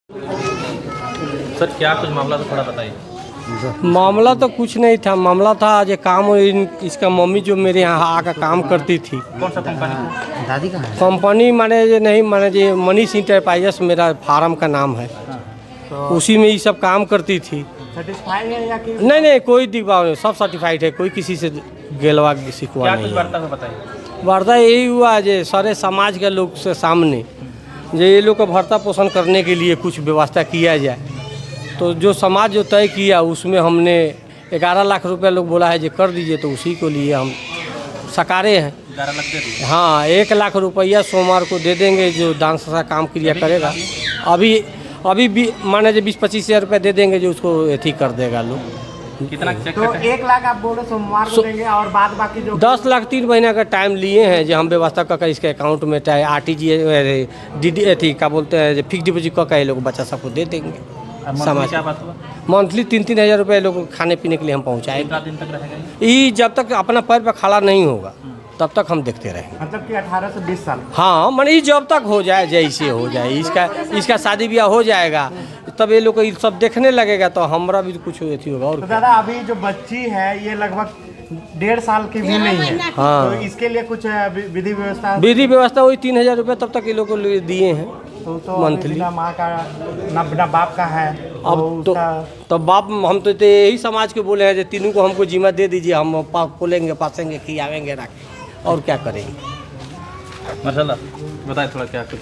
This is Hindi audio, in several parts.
सर क्या कुछ मामला तो थोड़ा बताइए। मामला तो कुछ नहीं था। मामला था आज काम इसका मम्मी जो मेरे यहाँ आकर काम करती थी। कौन सा कंपनी? दादी कहाँ है? कंपनी माने जे नहीं माने जे मनीष इंटरप्राइजेस मेरा फार्म का नाम है। तो उसी में ये सब काम करती थी। सेटिस्फाइड है या कि नहीं कोई दिक्कत नहीं, सब सर्टिफाइड है, कोई किसी से गिलवा सिखवा क्या नहीं कुछ है। वार्ता में बताइए। वार्ता यही हुआ जे सारे समाज के लोग से सामने जे ये लोग का भर्ता पोषण करने के लिए कुछ व्यवस्था किया जाए। तो जो समाज जो तय किया उसमें हमने 11 लाख रुपया लोग बोला है जो कर दीजिए, तो उसी को लिए हम सकारे हैं। 11 लाख दे दीजिए। हाँ, 1 लाख रुपया सोमवार को दे देंगे जो दान संस्था काम क्रिया करेगा। अभी भी माने जो 20-25 हज़ार रुपये दे देंगे जो उसको एथी कर देगा लोग। कितना चेक तो कटेगा? 1 लाख आप बोल रहे सोमवार को देंगे और बाद बाकी जो 10 लाख 3 महीना का टाइम लिए हैं जो हम व्यवस्था कर इसके अकाउंट में चाहे RTGS DD थी क्या बोलते हैं फिक्स डिपोजिट का ये लोग बच्चा सबको दे देंगे। मंथली समाज क्या बात हुआ? मंथली 3-3 हज़ार रुपये लोग खाने पीने के लिए हम पहुँचाएंगे। 1 दिन तक रहेगा ये जब तक अपना पैर पर खड़ा नहीं होगा तब तक हम देखते रहेंगे। मतलब कि 18 से 20 साल। हाँ माने ये जब तक हो जाए, जैसे हो जाए इसका शादी ब्याह हो जाएगा तब ये लोग को सब देखने लगेगा तो हमारा भी कुछ अथी होगा। और तो दादा अभी जो बच्ची है ये लगभग 1.5 साल की भी नहीं है। हाँ। तो इसके लिए कुछ विधि व्यवस्था वही 3 हज़ार रुपये तब तक ये लोग को दिए हैं तो मंथली। बिना माँ का ना बाप का है अब तो बाप हम तो यही समाज के बोले हैं जो तीनों को हमको जिम्मा दे दीजिए, हम पोलेंगे पासेंगे खियावेंगे रखें और क्या करेंगे। माशाल्लाह बताए थोड़ा क्या कुछ।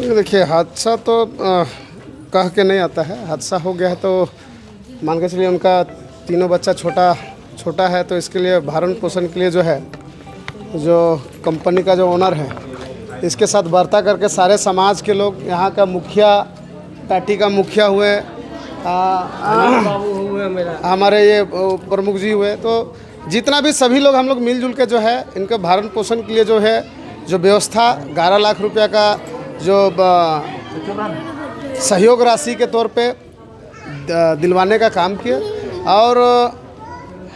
देखिए हादसा तो कह के नहीं आता है। हादसा हो गया है तो मान के चलिए उनका तीनों बच्चा छोटा है, तो इसके लिए भरण पोषण के लिए जो है जो कंपनी का जो ओनर है इसके साथ वार्ता करके सारे समाज के लोग, यहाँ का मुखिया, पार्टी का मुखिया हुए, बाबू हुए मेरा, हमारे ये प्रमुख जी हुए, तो जितना भी सभी लोग हम लोग मिलजुल के जो है इनके भरण पोषण के लिए जो है जो व्यवस्था 11 लाख रुपया का जो सहयोग राशि के तौर पे दिलवाने का काम किया। और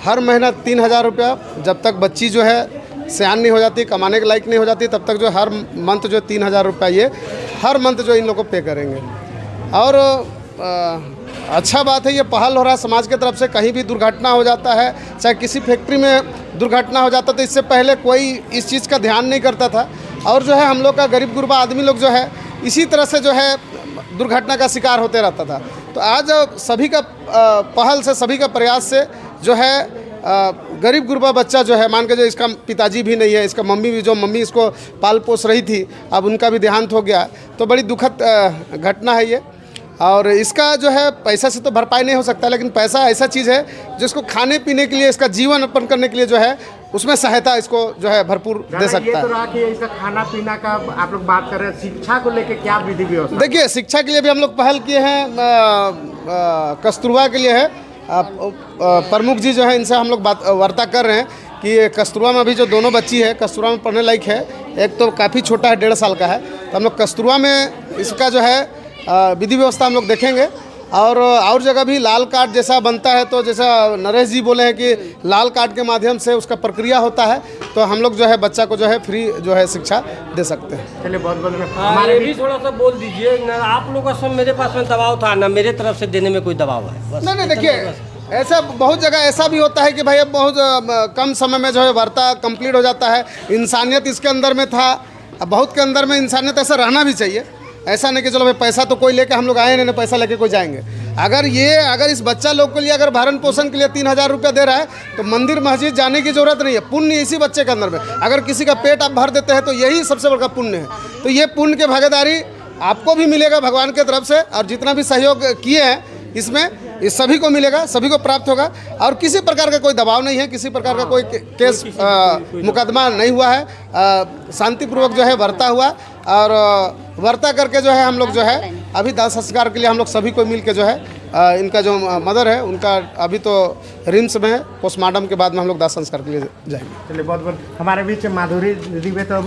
हर महीना 3,000 रुपया जब तक बच्ची जो है सयान नहीं हो जाती, कमाने के लायक नहीं हो जाती, तब तक जो हर मंथ जो 3,000 रुपया ये हर मंथ जो इन लोगों को पे करेंगे। और अच्छा बात है, ये पहल हो रहा है समाज की तरफ से। कहीं भी दुर्घटना हो जाता है, चाहे किसी फैक्ट्री में दुर्घटना हो जाता, तो इससे पहले कोई इस चीज़ का ध्यान नहीं करता था। और जो है हम लोग का गरीब गुरबा आदमी लोग जो है इसी तरह से जो है दुर्घटना का शिकार होते रहता था। तो आज सभी का पहल से, सभी का प्रयास से जो है गरीब गुरबा बच्चा जो है, मान के जो इसका पिताजी भी नहीं है, इसका मम्मी भी, जो मम्मी इसको पाल पोस रही थी, अब उनका भी देहांत हो गया। तो बड़ी दुखद घटना है ये। और इसका जो है पैसा से तो भरपाई नहीं हो सकता, लेकिन पैसा ऐसा चीज़ है जिसको खाने पीने के लिए, इसका जीवन अर्पण करने के लिए जो है उसमें सहायता इसको जो है भरपूर दे सकता ये है। तो रहा कि इसका खाना पीना का आप लोग बात कर रहे हैं, शिक्षा को लेके क्या विधि व्यवस्था? देखिए शिक्षा के लिए भी हम लोग पहल किए हैं। कस्तूरबा के लिए है, प्रमुख जी जो है इनसे हम लोग वार्ता कर रहे हैं कि कस्तूरबा में अभी जो दोनों बच्ची है कस्तूरबा में पढ़ने लायक है, एक तो काफ़ी छोटा है 1.5 साल का है, तो हम लोग कस्तूरबा में इसका जो है विधि व्यवस्था हम लोग देखेंगे। और जगह भी लाल कार्ड जैसा बनता है, तो जैसा नरेश जी बोले हैं कि लाल कार्ड के माध्यम से उसका प्रक्रिया होता है, तो हम लोग जो है बच्चा को जो है फ्री जो है शिक्षा दे सकते हैं। चलिए बहुत बहुत हमारे भी थोड़ा सा बोल दीजिए ना, आप लोगों का सब मेरे पास में दबाव था ना, मेरे तरफ से देने में कोई दबाव है? बस नहीं देखिए ऐसा बहुत जगह ऐसा भी होता है कि भाई अब बहुत कम समय में जो है वार्ता कंप्लीट हो जाता है। इंसानियत इसके अंदर में था, अब बहुत के अंदर में इंसानियत ऐसा रहना भी चाहिए। ऐसा नहीं कि चलो भाई पैसा तो कोई लेके हम लोग आए नहीं, पैसा लेके कोई जाएंगे। अगर इस बच्चा लोग के लिए अगर भरण पोषण के लिए 3,000 रुपया दे रहा है तो मंदिर मस्जिद जाने की ज़रूरत नहीं है। पुण्य इसी बच्चे के अंदर में, अगर किसी का पेट आप भर देते हैं तो यही सबसे बड़ा पुण्य है। तो ये पुण्य की भागीदारी आपको भी मिलेगा भगवान की तरफ से, और जितना भी सहयोग किए हैं इसमें इस सभी को मिलेगा, सभी को प्राप्त होगा। और किसी प्रकार का कोई दबाव नहीं है, किसी प्रकार का कोई केस मुकदमा नहीं हुआ है। शांतिपूर्वक जो है वार्ता हुआ, और वार्ता करके जो है हम लोग जो है अभी दाह संस्कार के लिए हम लोग सभी को मिल के जो है इनका जो मदर है उनका अभी तो रिम्स में है, पोस्टमार्टम के बाद में हम लोग दाह संस्कार के लिए जाएंगे। चलिए बहुत बहुत हमारे बीच माधुरी दीदी में तो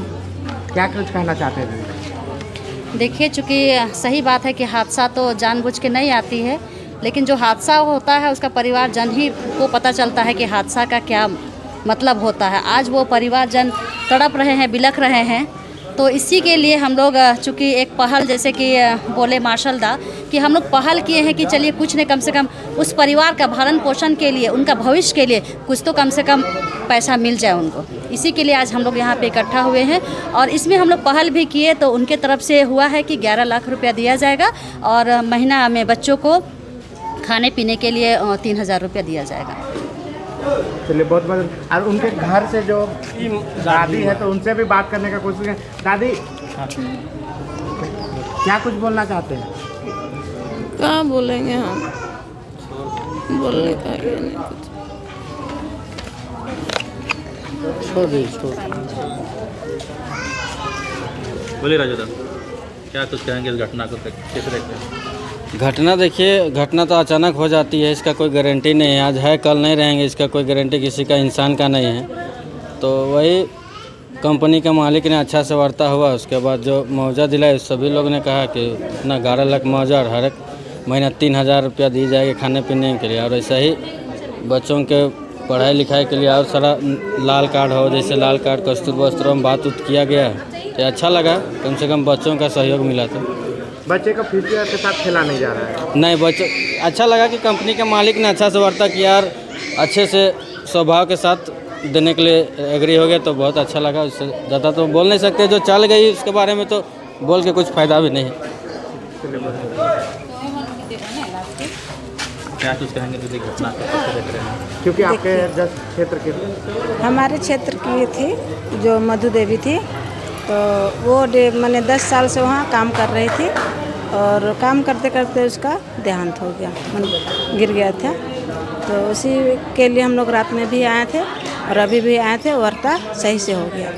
क्या कुछ कहना चाहते हैं? देखिए, चूँकि सही बात है कि हादसा तो जानबूझ के नहीं आती है, लेकिन जो हादसा होता है उसका परिवारजन ही को पता चलता है कि हादसा का क्या मतलब होता है। आज वो परिवारजन तड़प रहे हैं, बिलख रहे हैं, तो इसी के लिए हम लोग चूँकि एक पहल जैसे कि बोले मार्शल दा कि हम लोग पहल किए हैं कि चलिए कुछ नहीं, कम से कम उस परिवार का भरण पोषण के लिए, उनका भविष्य के लिए कुछ तो कम से कम पैसा मिल जाए उनको। इसी के लिए आज हम लोग यहाँ पे इकट्ठा हुए हैं और इसमें हम लोग पहल भी किए तो उनके तरफ से हुआ है कि 11 लाख रुपया दिया जाएगा और महीना में बच्चों को खाने पीने के लिए 3,000 रुपया दिया जाएगा। चलिए बहुत बहुत। और उनके घर से जो दादी है तो उनसे भी बात करने का कोशिश करें। दादी क्या कुछ बोलना चाहते हैं? क्या बोलेंगे हम, बोलने का ये नहीं कुछ। बोलिए राजू दा, क्या कुछ कहेंगे इस घटना को कैसे देखते हैं? घटना देखिए, घटना तो अचानक हो जाती है, इसका कोई गारंटी नहीं है, आज है कल नहीं रहेंगे, इसका कोई गारंटी किसी का इंसान का नहीं है। तो वही कंपनी के मालिक ने अच्छा से वर्ता हुआ, उसके बाद जो मुआवजा दिलाए सभी लोग ने कहा कि इतना 11 लाख मुआवजा और हर एक महीना 3,000 रुपया दी जाएगी खाने पीने के लिए, और ऐसा ही बच्चों के पढ़ाई लिखाई के लिए और सारा लाल कार्ड हो, जैसे लाल कार्ड कस्तूरबा वस्त्रों में बात किया गया है तो अच्छा लगा, कम से कम बच्चों का सहयोग मिला। तो बच्चे को फ्यूचर के साथ खेला नहीं जा रहा है? नहीं, बच्चे अच्छा लगा कि कंपनी के मालिक ने अच्छा से वर्ता किया और अच्छे से स्वभाव के साथ देने के लिए एग्री हो गया, तो बहुत अच्छा लगा। उससे ज़्यादा तो बोल नहीं सकते, जो चल गई उसके बारे में तो बोल के कुछ फ़ायदा भी नहीं है। क्या कुछ कहेंगे दीदी घटना को कैसे देख रहे हैं? क्योंकि आपके जस्ट क्षेत्र के हमारे क्षेत्र की थी जो मधु देवी थी, तो वो मैंने 10 साल से वहाँ काम कर रही थी और काम करते करते उसका देहांत हो गया, गिर गया था। तो उसी के लिए हम लोग रात में भी आए थे और अभी भी आए थे, वर्ता सही से हो गया।